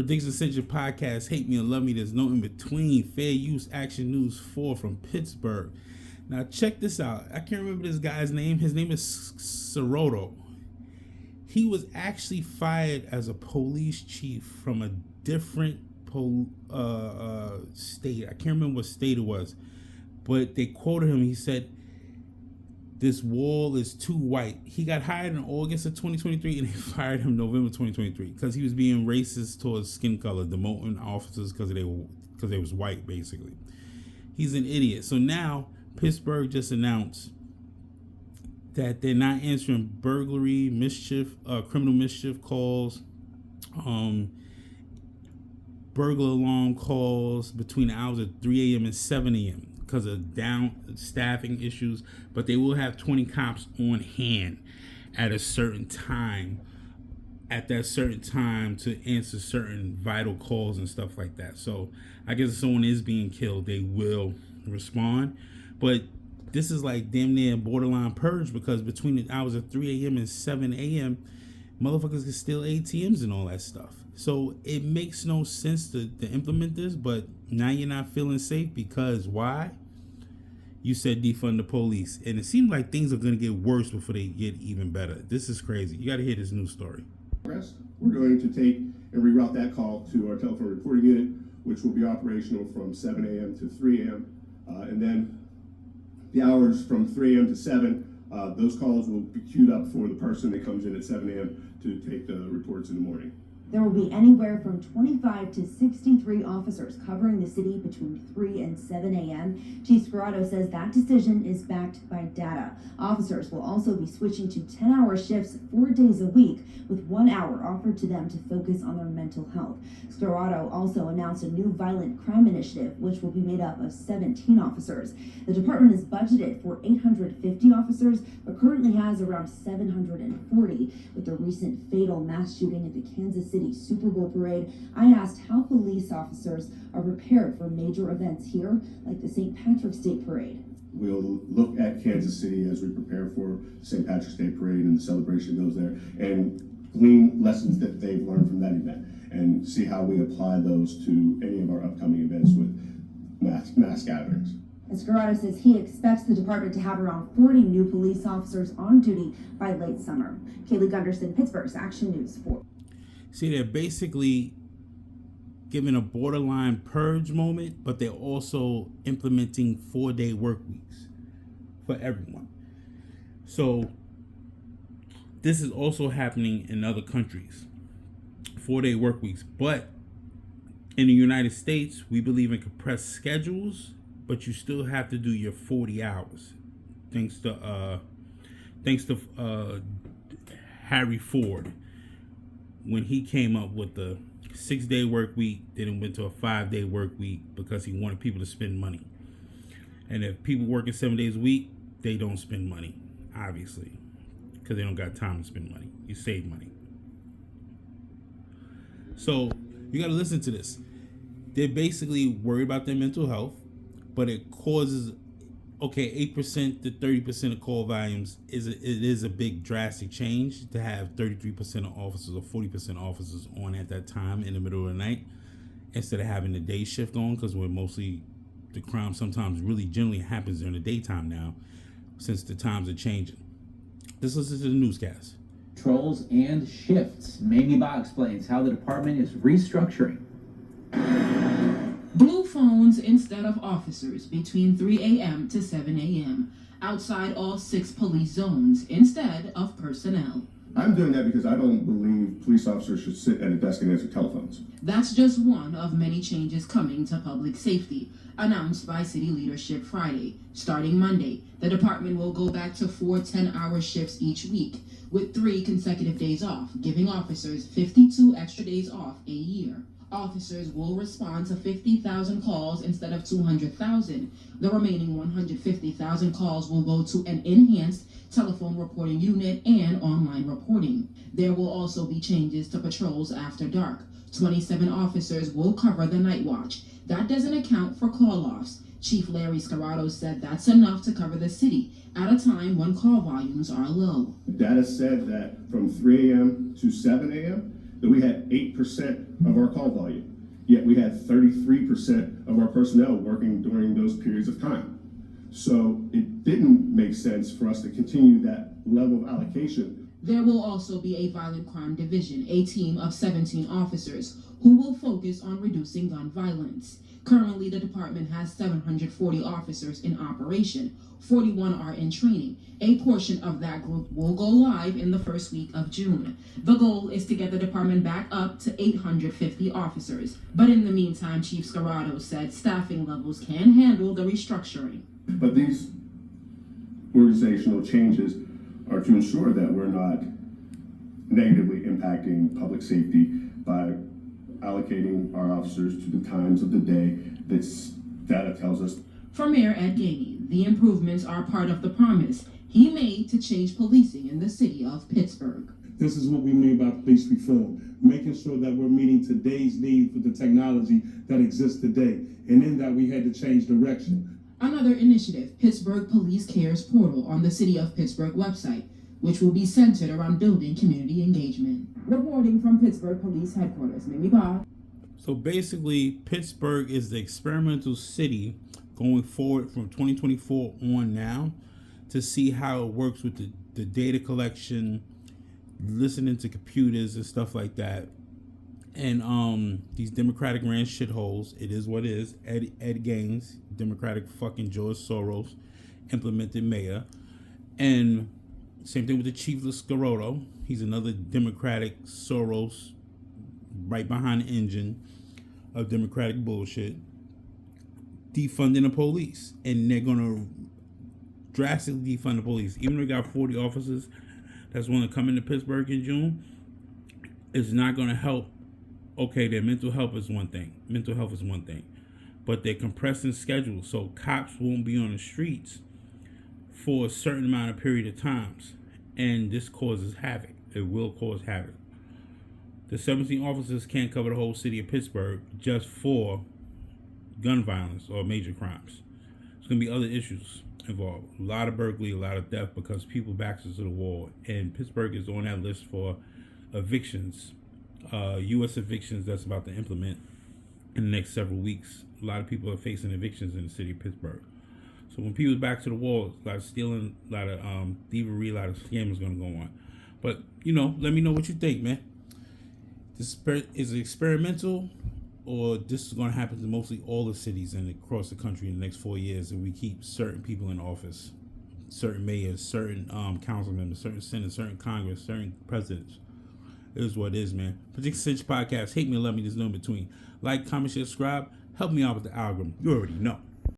Predictions Central Podcast, Hate Me or Love Me, There's No In Between. Fair Use Action News 4 from Pittsburgh. Now check this out. I can't remember this guy's name. His name is Soroto. He was actually fired as a police chief from a different state. I can't remember what state it was. But they quoted him. He said, "This wall is too white." He got hired in August of 2023 and they fired him November 2023 because he was being racist towards skin color, demoting officers because they was white, basically. He's an idiot. So now Pittsburgh just announced that they're not answering burglary, criminal mischief calls, burglar alarm calls between the hours of 3 a.m. and 7 a.m. because of down staffing issues, but they will have 20 cops on hand at that certain time to answer certain vital calls and stuff like that. So I guess if someone is being killed, they will respond. But this is like damn near borderline purge because between the hours of 3 a.m. and 7 a.m., motherfuckers can steal ATMs and all that stuff. So it makes no sense to implement this, but now you're not feeling safe because why? You said defund the police. And it seems like things are going to get worse before they get even better. This is crazy. You got to hear this news story. We're going to take and reroute that call to our telephone reporting unit, which will be operational from 7 a.m. to 3 a.m. And then the hours from 3 a.m. to 7, those calls will be queued up for the person that comes in at 7 a.m. to take the reports in the morning. There will be anywhere from 25 to 63 officers covering the city between 3 and 7 a.m. Chief Scarrato says that decision is backed by data. Officers will also be switching to 10-hour shifts 4 days a week, with 1 hour offered to them to focus on their mental health. Scarrato also announced a new violent crime initiative, which will be made up of 17 officers. The department is budgeted for 850 officers, but currently has around 740. With the recent fatal mass shooting at the Kansas City Super Bowl parade, I asked how police officers are prepared for major events here, like the St. Patrick's Day Parade. We'll look at Kansas City as we prepare for St. Patrick's Day Parade and the celebration goes there, and glean lessons that they've learned from that event and see how we apply those to any of our upcoming events with mass gatherings. Scarrato says he expects the department to have around 40 new police officers on duty by late summer. Kaylee Gunderson, Pittsburgh's Action News 4. See, they're basically giving a borderline purge moment, but they're also implementing 4-day work weeks for everyone. So this is also happening in other countries, 4-day work weeks. But in the United States, we believe in compressed schedules, but you still have to do your 40 hours. Thanks to Harry Ford. When he came up with the 6-day work week, then it went to a 5-day work week because he wanted people to spend money. And if people working 7 days a week, they don't spend money, obviously, because they don't got time to spend money. You save money. So you got to listen to this. They're basically worried about their mental health, but it causes 8% to 30% of call volumes is a big drastic change to have 33% of officers or 40% officers on at that time in the middle of the night instead of having the day shift on, because we're mostly the crime sometimes really generally happens during the daytime now since the times are changing. Let's listen to the newscast. Patrols and shifts. Mamie Ba explains how the department is restructuring. Blue phones instead of officers between 3 a.m. to 7 a.m. outside all 6 police zones instead of personnel. I'm doing that because I don't believe police officers should sit at a desk and answer telephones. That's just one of many changes coming to public safety, announced by city leadership Friday. Starting Monday, the department will go back to 4 10-hour shifts each week, with 3 consecutive days off, giving officers 52 extra days off a year. Officers will respond to 50,000 calls instead of 200,000. The remaining 150,000 calls will go to an enhanced telephone reporting unit and online reporting. There will also be changes to patrols after dark. 27 officers will cover the night watch. That doesn't account for call-offs. Chief Larry Scarrato said that's enough to cover the city at a time when call volumes are low. Data said that from 3 a.m. to 7 a.m., that we had 8% of our call volume, yet we had 33% of our personnel working during those periods of time. So it didn't make sense for us to continue that level of allocation. There will also be a violent crime division, a team of 17 officers who will focus on reducing gun violence. Currently, the department has 740 officers in operation. 41 are in training. A portion of that group will go live in the first week of June. The goal is to get the department back up to 850 officers. But in the meantime, Chief Scarrato said staffing levels can handle the restructuring. But these organizational changes are to ensure that we're not negatively impacting public safety by allocating our officers to the times of the day that data tells us. For Mayor Ed Gainey, the improvements are part of the promise he made to change policing in the city of Pittsburgh. This is what we mean by police reform, making sure that we're meeting today's need for the technology that exists today. And in that, we had to change direction. Another initiative, Pittsburgh Police Cares Portal on the City of Pittsburgh website, which will be centered around building community engagement. Reporting from Pittsburgh Police Headquarters, Mimi Bob. So basically, Pittsburgh is the experimental city going forward from 2024 on now to see how it works with the data collection, listening to computers and stuff like that. And these Democratic ran shitholes, it is what it is. Ed Gaines, Democratic fucking George Soros, implemented mayor. And same thing with the Chief Scarrato. He's another Democratic Soros, right behind the engine of Democratic bullshit, defunding the police. And they're gonna drastically defund the police. Even though they got 40 officers that's want to come into Pittsburgh in June, it's not gonna help. Okay, their mental health is one thing. But they're compressing schedules, so cops won't be on the streets for a certain amount of period of times. And this causes havoc. It will cause havoc. The 17 officers can't cover the whole city of Pittsburgh just for gun violence or major crimes. There's going to be other issues involved. A lot of burglary, a lot of theft because people backs us to the wall. And Pittsburgh is on that list for evictions. U.S. evictions that's about to implement in the next several weeks. A lot of people are facing evictions in the city of Pittsburgh. So when people's back to the wall, a lot of stealing, a lot of thievery, a lot of scamming is going to go on. But, let me know what you think, man. This is it experimental, or this is going to happen to mostly all the cities and across the country in the next 4 years if we keep certain people in office, certain mayors, certain council members, certain senators, certain Congress, certain presidents. It is what it is, man. Particular Cinch Podcast. Hate me or love me. There's no in between. Like, comment, share, subscribe. Help me out with the algorithm. You already know.